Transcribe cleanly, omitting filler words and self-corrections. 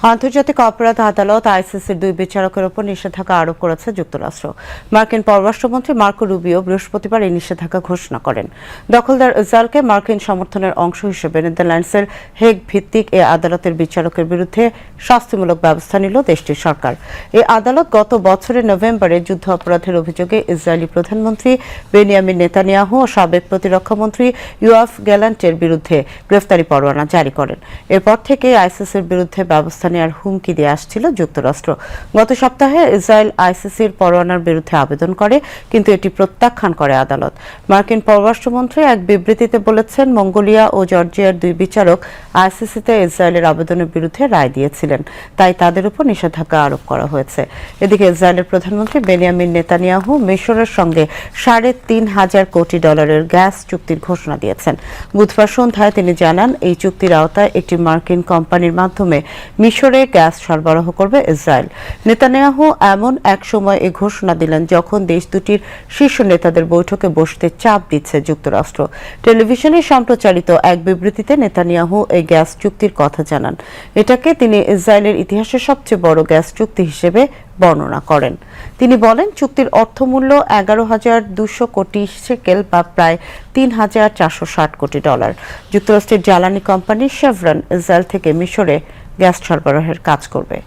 আন্তর্জাতিক অপরাধ আদালত আইসিসির দুই বিচারকের উপর নিষেধাজ্ঞা আরোপ করেছে যুক্তরাষ্ট্র। মার্কিন পররাষ্ট্রমন্ত্রী মার্কো রুবিও বৃহস্পতিবার এই নিষেধাজ্ঞা ঘোষণা করেন। দখলদার ইসরায়েলকে মার্কিন সমর্থনের অংশ হিসেবে নেদারল্যান্ডসের হেগ ভিত্তিক এ আদালতের বিচারকের বিরুদ্ধে শাস্তিমূলক ব্যবস্থা নিল দেশটির সরকার। এই আদালত গত বছরের নভেম্বরে যুদ্ধ অপরাধের অভিযোগে ইসরায়েলি প্রধানমন্ত্রী বেনিয়ামিন নেতানিয়াহু ও সাবেক প্রতিরক্ষামন্ত্রী ইয়োয়াফ গ্যালান্টের বিরুদ্ধে গ্রেফতারি পরোয়ানা জারি করেন। এরপর থেকে আইসিসির বিরুদ্ধে ব্যবস্থা নেওয়ার হুমকি দিয়ে আসছিল যুক্তরাষ্ট্র। গত সপ্তাহে ইসরায়েল আইসিসির পরোয়ানার বিরুদ্ধে আবেদন করে, কিন্তু এটি প্রত্যাখ্যান করে আদালত। মার্কিন পররাষ্ট্রমন্ত্রী এক বিবৃতিতে বলেছেন, মঙ্গোলিয়া ও জর্জিয়ার দুই বিচারক আইসিসিতে ইসরায়েলের আবেদনের বিরুদ্ধে রায় দিয়েছিলেন, তাই তাদের উপর নিষেধাজ্ঞা আরোপ করা হয়েছে। এদিকে ইসরায়েলের প্রধানমন্ত্রী বেনিয়ামিন নেতানিয়াহু মিশরের সঙ্গে $3.5 কোটি গ্যাস চুক্তির ঘোষণা দিয়েছেন। বুধবার সন্ধ্যায় তিনি জানান, এই চুক্তির আওতায় একটি মার্কিন কোম্পানির মাধ্যমে মিশরে গ্যাস সরবরাহ করবে ইসরায়েল। নেতানিয়াহু এমন এক সময় এই ঘোষণা দিলেন যখন দেশ দুটির শীর্ষ নেতাদের বৈঠকে বসতে চাপ দিচ্ছে যুক্তরাষ্ট্র। টেলিভিশনে সম্প্রচারিত এক বিবৃতিতে নেতানিয়াহু এই গ্যাস চুক্তির কথা জানান। এটাকে তিনি ইসরায়েলের ইতিহাসের সবচেয়ে বড় গ্যাস চুক্তি হিসেবে বর্ণনা করেন। তিনি বলেন, চুক্তির অর্থমূল্য 11,200 কোটি শেকেল বা প্রায় $3,460 কোটি। যুক্তরাষ্ট্রের জ্বালানি কোম্পানি শেভরন ইসরায়েল থেকে মিশরে গ্যাস সরবরাহের কাজ করবে।